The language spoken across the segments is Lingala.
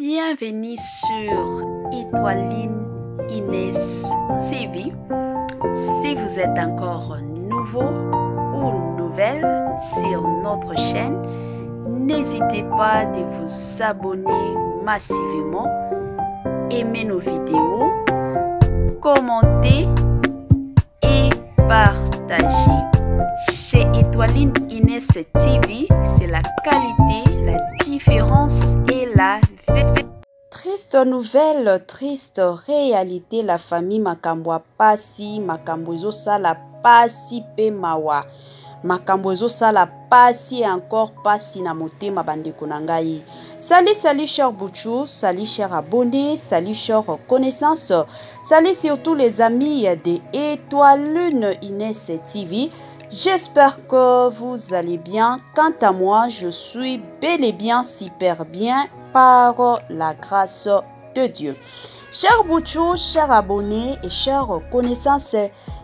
Bienvenue sur Étoiline Inès TV. Si vous êtes encore nouveau ou nouvelle sur notre chaîne, n'hésitez pas de vous abonner massivement, aimer nos vidéos, commenter et partager. Chez Étoiline Inès TV, c'est la qualité, la différence et la vérité. Triste nouvelle, triste réalité, la famille makambo pasi, makambo sala pasi pe mawa. Makambo sala pasi et encore pasi na motema bandeko na ngai. Salut cher Bouchou, salut cher abonnés, salut cher connaissances, salut surtout les amis de Étoiline Inès TV. J'espère que vous allez bien. Quant à moi, je suis bel et bien super bien par la grâce de Dieu. Chers Bouchou, chers abonnés et chers connaissances,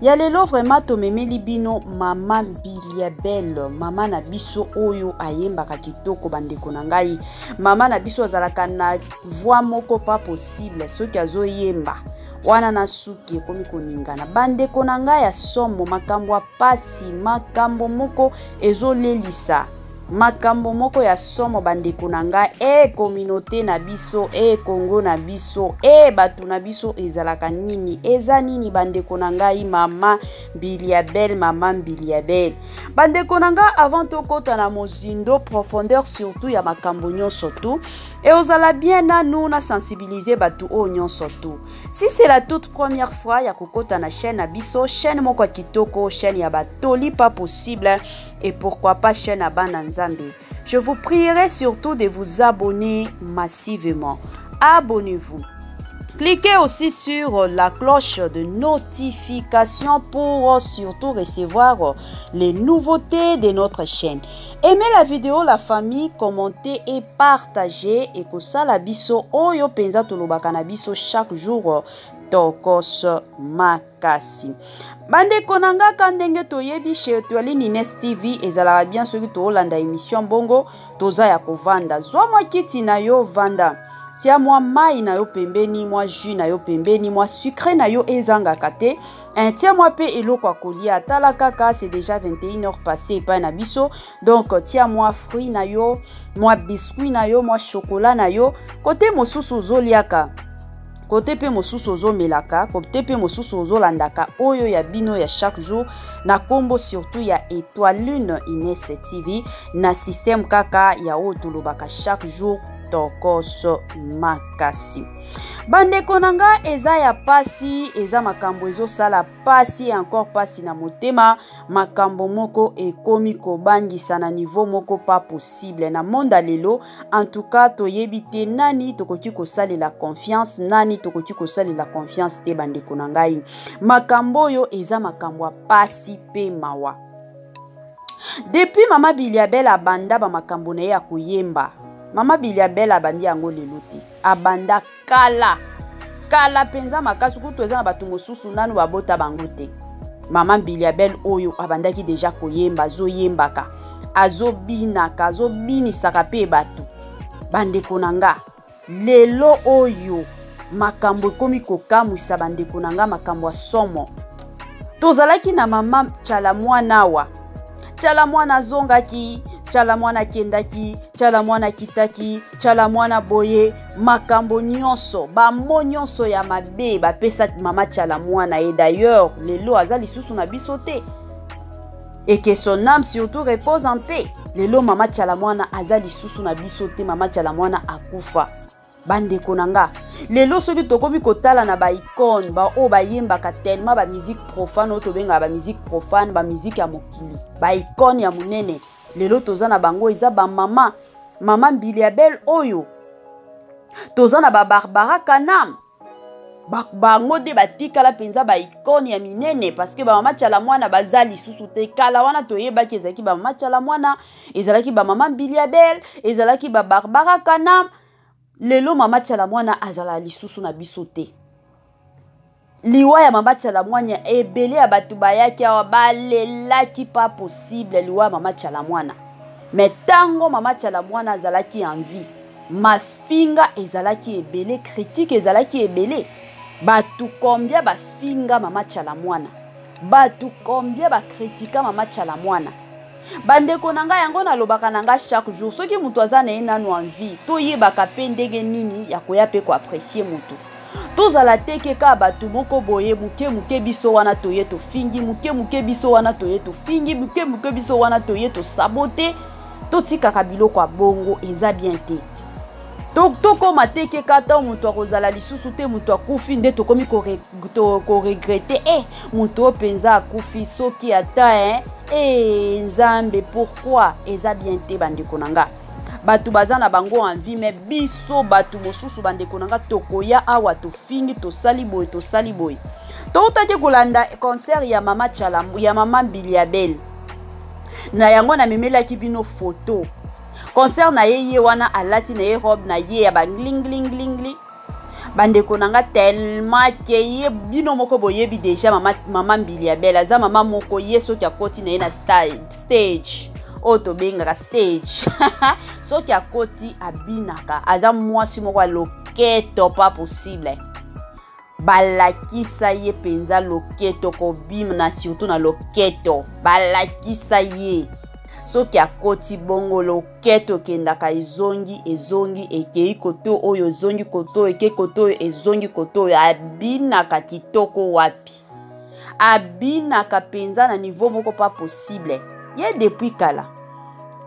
yalelo vraiment to meme libino maman Biliabel, maman na biso oyo ayemba kitoko bandeko na ngai. Maman na biso azalaka na voix moko pas possible, soki azo yemba. Wana na suki ekomi koningana bandeko na ngai ya somo makambo pasi makambo moko ezolelisa makambo moko ya somo bandeko na ngai communauté na biso Congo na biso batu na biso ezalaka nini eza nini bandeko na ngai mama Biliabel bandeko na ngai avant tokota na mozindo profondeur surtout ya makambo nyonso tu et ozala bien na nous na sensibiliser batu o nyonso tu. Si c'est la toute première fois ya kokota na chaîne na biso chaîne moko kitoko chaîne ya batoli pas possible et pourquoi pas chaîne à Bananzambe. Je vous prierai surtout de vous abonner massivement. Abonnez-vous. Cliquez aussi sur la cloche de notification pour surtout recevoir les nouveautés de notre chaîne. Aimez la vidéo, la famille, commentez et partagez. Et que ça la biso oyo penza tolobaka na biso chaque jour tokos makasi. Bande konanga kandenge toyebi chez Étoiline Inès TV ezala bien soki to olanda émission bongo toza ya kovanda. Zwa mwa kiti na yo vanda. Tia moi mai na yo pembeni, moi jus na yo pembeni, moi sucré na yo ezanga kate. Tia moi pe eloko akolia tala kaka c'est déjà 21h passé pa na biso. Donc tia moi fruit na yo, moi biscuit na yo, moi chocolat na yo. Côté mosusu zoliaka. Côté pe mosusu ozo melaka, côté pe mosusu ozo landaka oyo ya bino ya chaque jour na kombo surtout ya Étoiline Inès TV na système kaka ya otulobaka chaque jour tokos makasi. Bandeko nanga eza ya pasi, eza makambo ezo sala pasi encore pasi na motema, makambo moko ekomi kobangisa na niveau moko pas possible na monde lelo. En tout cas toyebite nani tokoki kosali la confiance, nani tokoki kosali la confiance te bandeko nangai. Makambo yo eza makambo pasi pe mawa. Depuis mama Biliabel abanda ba makambo na ya koyemba. Mama Biliabel abandi yango lelo te. Abanda kala penza makasi kutu eza na batu mosusu nanu babota bango te. Mama Biliabel oyo abandaki deja koyemba zo yembaka. Azo binisaka pe batu. Bandeko nanga lelo oyo makambo ekomi kokamwisa bandeko nanga makambo ya somo. Tozalaki na mama Chala mwana wa. Chala mwana zongaki, Chala mwana kendaki, Chala mwana kitaki, Chala mwana boye, makambo nyonso, bamo nyonso ya mabe, bapesa mama Chala mwana. Et d'ailleurs, lelo azali susu na bisote. Et que son âme surtout repose en paix. Lelo mama Chala mwana azali susu na bisote, mama Chala mwana akufa. Bandeko nanga lelo soki tokomi kotala na ba icône ba o ba yembaka tellement ba musique profane to benga ba musique profane ba musique ya mokili ba icône ya munene lelo toza na bango eza ba mama Biliabel oyo toza na ba Barbara Kanam bango de batikala penza ba icône ya minene parce que ba mama Chala mwana bazali susu te kala wana toyebaki ezalaki ba mama Chala mwana ezalaki ba mama Biliabel ezalaki ba Barbara Kanam. Lelo mama Chala mwana azala lisusu na biso te. Liwa ya mama Chala mwana ebele ya batu bayaki awa balelaki pas possible liwa mama Chala mwana. Mais tango mama Chala mwana azalaki en vie. mafinga ezalaki ebele, critique ezalaki ebele. Batu combien ba finga mama Chalamwana, batu combien ba critika mama Chalamwana. Bandeko nanga yango na lobaka nanga chaque jour soki mutu aza na ye nanu envie to yebaka pe ndenge nini ya koya pe ko apprécier mutu. Tozala teke ka batu moko boye muke biso wana toye to fingi, muke biso wana toye to fingi, muke biso wana toye to saboter, to tika biloko ya bongo eza bien te. Toko mateke kata mutu akozala lisusu te mutu akufi nde tokomi ko regretter mutu penza akufi soki ata nzambe pourquoi eza bien te bandeko nanga. Batu bazana bango envie mais biso batu mosusu bandeko nanga tokoya awa to fingi to sali boy. Totaki kolanda concert ya mama Chalamwana ya mama Biliabel. Na yango na memela ki bino photo. Concert na ye wana alati na ye robe na ye ya ba gling. Bandeko nanga tellement ke ye bino moko boyebi déjà mama Biliabel aza mama moko ye soki akoti na ye na stage. Oto benga stage. Soki akoti abinaka aza mwasi moko loketo pas possible. Balakisa ye penza loketo ko bim na surtout na loketo. Balakisa ye. Soki akoti bongo loketo kendaka ezongi ekei koto oyo ezongi koto eke koto ezongi koto abinaka kitoko wapi. Abinaka penza na niveau moko pas possible. Ye depuis kala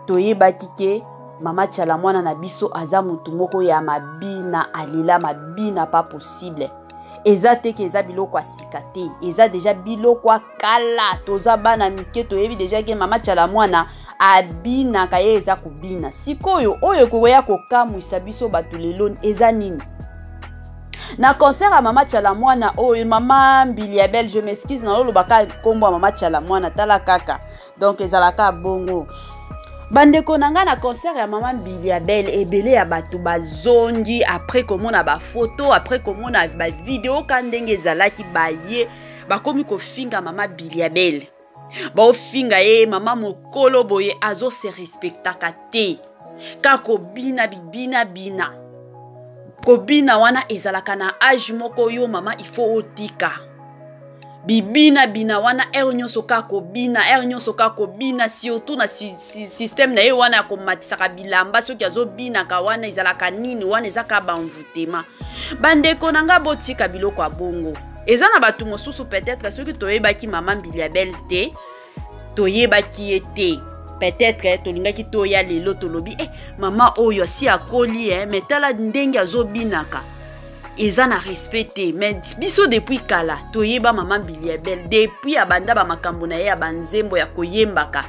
toyebaki ke mama Chalamwana na biso aza mutu moko ya mabina alila mabina pas possible. Eza teke eza biloko asika te, eza deja biloko kala toza bana mike toyebi deja ke mama Chalamwana abinaka ye eza kubina. Sikoyo oyo koya kokamwisa biso batu lelo eza nini? Na concert à mama Chalamwana mama Biliabel, je m'excuse na lobaka kombo mama Chalamwana tala kaka. Donc ezalaka bongo. Bandeko nanga na concert ya mama Biliabel ebele ya batu bazongi après komona ba photo, après komona ba vidéo kandenge ezalaki baye bakomi ko finga mama Biliabel. Ba finga ye mama mokolo boye azo se respectaka te. Kako bina. Kobina wana ezalaka na âge moko yo mama il faut otika. Bina wana nyonso kako bina surtout na système na ye wana ko matisaka bilamba soki azobina ka wana ezalaka nini wana ezaka ba envoûtement. Bandeko nanga botika biloko ya bongo. Eza na batu mosusu peut-être soki toyebaki mama Biliabel te, toyebaki ete. Peut-être tolingaki toya lelo tolobi mama oyo si akoli metala ndenge azobinaka. Eza na respecté mais biso depuis kala toyeba mama Biliabel depuis abanda ba makambo na ye ya banzembo ya koyembaka.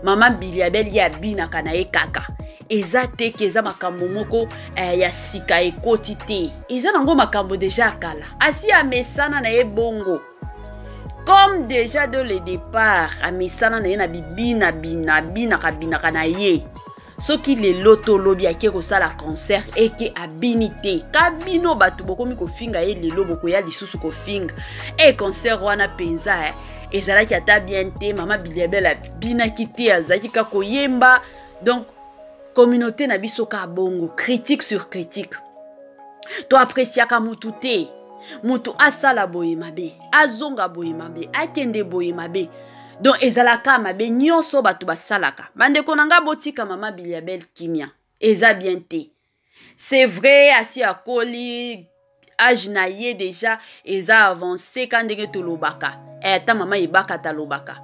Mama Biliabel ya binaka na ye kaka. Eza teke eza makambo moko ya sika ekoti te. Eza nango makambo déjà kala. Asi amesana na ye bongo. Comme déjà de le départ, amesana na ye na bina na ye. Soki le loto lobi ake ko sala concert eke abinité. Kabino batu bokomi ko finga ye lelo boko ya lisusu ko finga. Concert wana penza ezalaki ata bien te mama Biliabel abinaki te azaki ka koyemba. Donc communauté na biso ka bongo, critique sur critique. To apprécier ka mutu te. Mutu asala boye mabe, azonga boye mabe, akende boye mabe. Donc ezalaka mabe nyonso batu basalaka. Bandeko nanga botika mama Biliabel kimia. Eza bien te. C'est vrai asi akoli âge na ye déjà eza avancé kandenge to lobaka. Ta mama ibaka ta lobaka.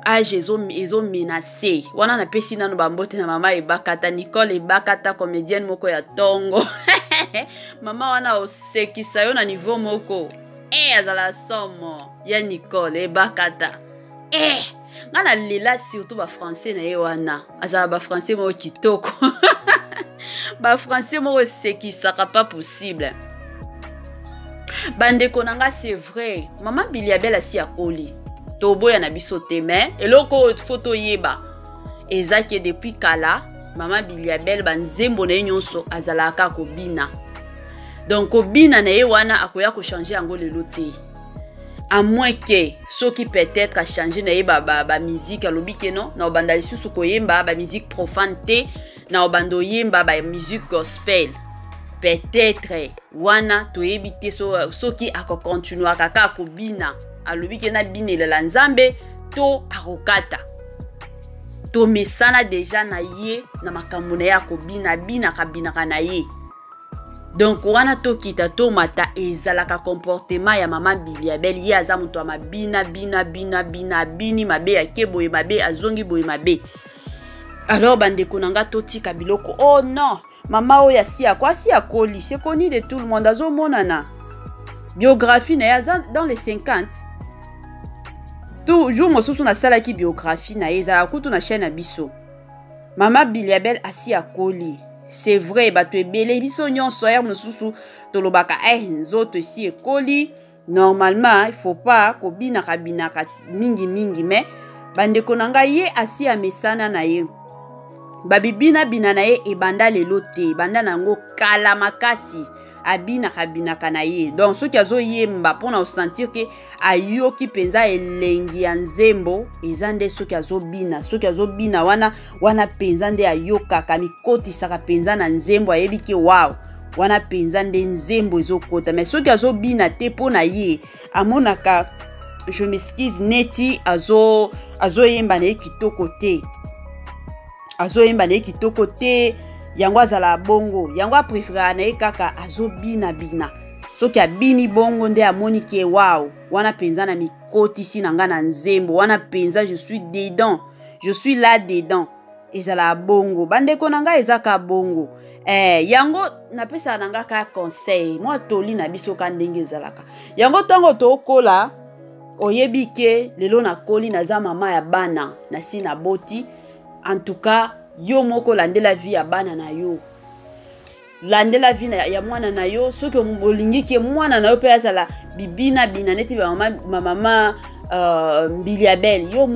Âge ezo menacé. Wana na pesi nanu bambote na mama ibaka ta Nicole ibaka ta comédienne moko ya tongo. Mama wana osekisa yo na niveau moko. Azala somo ya Nicole bakata. Ngana lela surtout ba français na ye wana. Azala ba français mo kitoko. Ba français mo osekisa pas possible. Bandeko nanga c'est vrai. Mama Biliabel asi akoli. Toboya na biso te mais eloko photo yeba. Ezaki depuis kala mama Biliabel banzembo na nyonso azalaka ko bina. Donc kobina na ye wana akoya ko changer yango lelo te. À moins que soki peut-être a changer na ye ba musique alobi ke non na banda lisusu koyemba ba musique profane te na obando yemba ba musique gospel peut-être wana toyebi te soki akokontinua kaka akobina alobi ke na binelela nzambe to akokata to mesana deja na ye na makambo na ye akobina binaka na ye. Donc wana tokita to mata ezalaka comportement ya mama Biliabel ye aza muto ama bina bini mabe ya keboye mabe azongi boye mabe. Alors bandeko nanga totika biloko oh non mama oya si akoli c'est connu de tout le monde azo monana biographie na ya dans les 50 toujours mosusu na sala ki biographie na ezala kutu na chaîne na biso mama Biliabel asi akoli. C'est vrai, bato ebele biso nyonso ya mosusu tolobaka nzoto si ekoli. Normalement, il faut pas kobinaka mingi mais bandeko nanga ye asi amesana na ye. Babibina na ye ebanda lelo te, banda nango kala makasi abinaka na ye. Donc soki azo yemba pona sentir que ayoki penza elengi ya nzembo ezande soki azo bina wana penza nde ayokaka mikotisaka penza na nzembo ayebi ke wow wana penza nde nzembo ezokota. Mais soki azo bina te pona ye amonaka je m'excuse neti azo yemba na ye kitoko te. Azo yemba na ye kitoko te. Yango azala bongo yango aprefera na ye kaka azo bina soki abini bongo nde amoni ke wow wana penza na mikotisi na nga na nzembo wana penza je suis là dedans ezala bongo bandeko na nga ezaka bongo yango napesa na nga ka conseil moi toli na biso ka ndenge ezalaka yango tango tokola oyebi ke lelo na koli naza mama ya bana na si na boti en tout cas yo moko landela vie ya bana na yo landela vie ya mwana na yo soki olingi ke mwana na yo pe azala bina neti mama Biliabel yo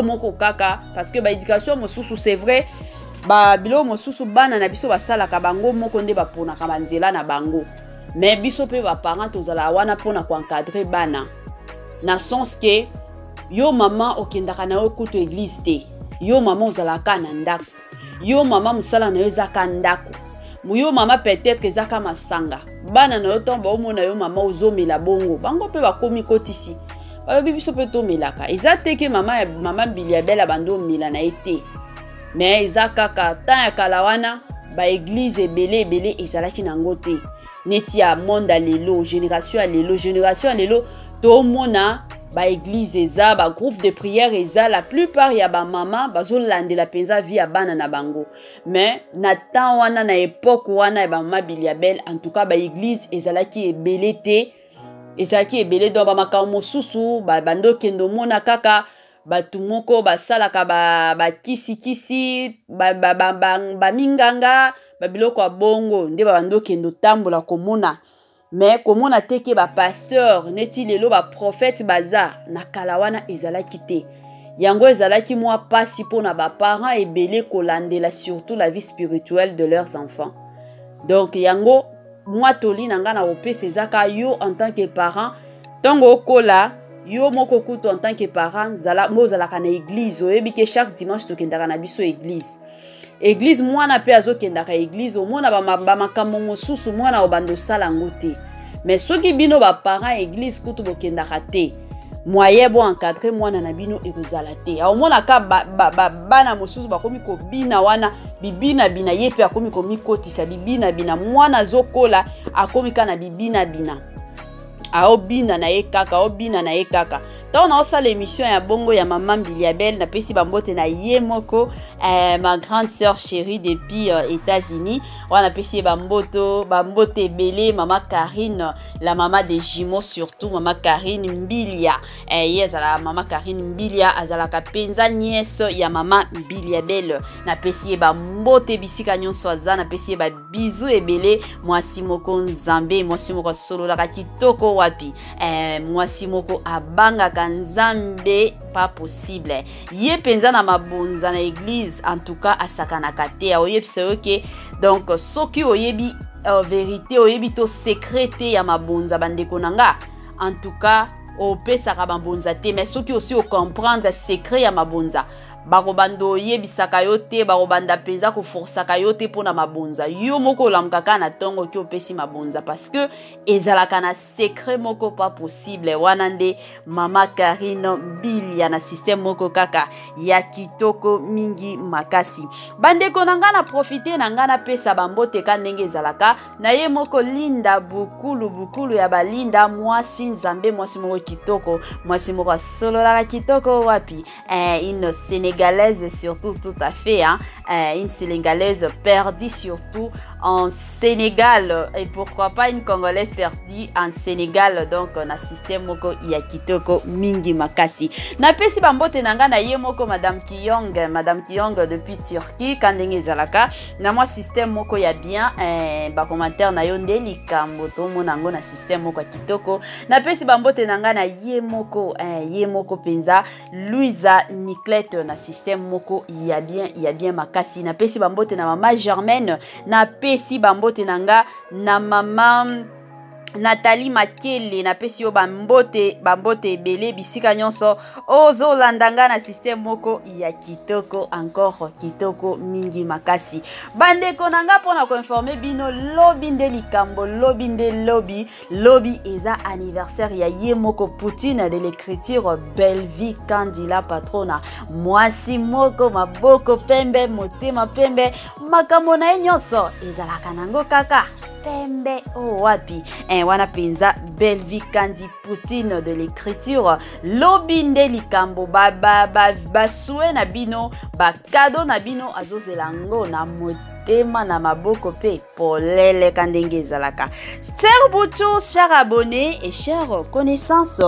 moko kaka parce que ba éducation mosusu c'est vrai ba bilo mosusu bana na biso basalaka bango moko nde baponaka banzela na bango mais biso pe ba parents tozala wana pona ko encadrer bana na sens que yo mama okendaka na yo kutu église te. Yo mama ozalaka na ndako. Yo mama musala na yo zaka ndako. Yo mama peut-être ezaka masanga. Bana na yo tomba omona yo mama ozomela bongo. Bango pe bakomi kotisi. Balobi biso pe to melaka. Eza teke mama Biliabel abando mela na ete. Mais ezaka kaka tan ya kala wana ba église ebele ezalaki nango te. Neti ya monde lelo, génération ya lelo to mona ba église eza ba groupe de prière eza la plupart ya ba mama bazolande la penza vie ya bana na bango. Mais na temps wana na époque wana ya ba mama Biliabel en tout cas ba église ezalaki ebele te ezalaki ebele donc ba makambo mosusu ba bando kendo mona kaka batu moko basalaka ba kisi ba minganga ba biloko ya bongo nde ba bando kendo tambola komona. Mais komona teke ba pasteur neti lelo ba prophète baza na kalawana ezalaki te. Yango ezalaki mwa pasi pona ba parents ebele kolandela surtout la vie spirituelle de leurs enfants. Donc yango mwa toli nanga na opesa ezaka yo en tant que parent tongo kola yo moko kutu en tant que parent zalaka na église oyebi ke chaque dimanche tokendaka na biso église mwana pe azokendaka église omona ba makambo mosusu mwana obando sala ngo te. Mais soki bino ba parents église kutu bokendaka te moyen bo encadrer mwana na bino ekozala te. Omona ka bana mosusu bakomi ko bina wana bibina ye pe akomi komi kotisa bibina mwana zokola akomi kana bibina aobina na ye kaka Tant on a l'émission ya bongo ya maman Biliabel na pesi bambote na ye moko ma grande sœur chérie depuis États-Unis. On a pesi bambote belé maman Karine, la maman des jumeaux surtout maman Karine Mbilia. Yes la maman Karine Mbilia azala ka penza nièce ya maman Biliabel na pesi bambote bisika nyonso aza na pesi ba bisou ebele mwasi moko nzambe mwasi moko solo la kitoko wapi mwasi moko abanga Nzambe pas possible ye penza na mabonza na église en tout cas asakana kate oyebisa oke donc soki oyebi vérité oyebi to secret ya mabonza bandeko nanga en tout cas opesa ka mabonza te mais soki aussi o comprendre secret ya mabonza bakobando yebisaka yo te bakobanda penza koforsaka yo te pona mabonza yo moko olamukaka na tongo ki opesi mabonza parce que ezalaka na secret moko pas possible wana nde mama Karine Mbilia na système moko kaka ya kitoko mingi makasi bandeko na nga na profiter na nga na pesa bambote ka ndenge ezalaka na ye moko Linda bukulu ya balinda mwasi nzambe mwasi moko kitoko mwasi moko sololaka kitoko wapi une sénégalaise surtout tout à fait hein une sénégalaise perdue surtout en Sénégal et pourquoi pas une congolaise perdue en Sénégal donc na système moko ya kitoko mingi makasi na pesi bambote nanga na ye moko madame Kiyong depuis Turquie kandenge ezalaka na moi système moko ya bien ba commentaire na yo nde likambo to monango na système moko ya kitoko na pesi bambote nanga na ye moko penza Louisa Niclette na système moko ya bien makasi na pesi bambote na mama Germaine na pesi bambote nanga na mama Nathalie Makele na pesi yo bambote ebele bisika nyonso ozolandanga na système moko ya kitoko encore kitoko mingi makasi bandeko nanga pona ko informer bino lobi nde likambo lobi eza anniversaire ya ye moko Poutine de l'écriture Belle Vie Kandila Patrona mwasi moko maboko pembe motema pembe makambo na nyonso ezalaka nango kaka pembe wapi wana penza Belle Vie Kandi Poutine de l'écriture lobinde likambo basue na bino bakado na bino azozelango na motema na maboko pe polele kandenge ezalaka cher butu cher abonné et cher connaissance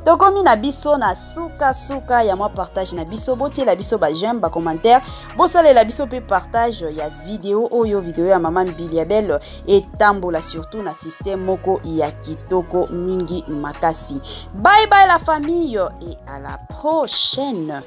tokomi na biso na suka ya moi partage na biso botie la biso ba j'aime ba commentaire bosale la biso pe partage ya vidéo vidéo ya maman Mbilia Belle et tambola surtout na système moko ya kitoko mingi makasi bye bye la famille et à la prochaine.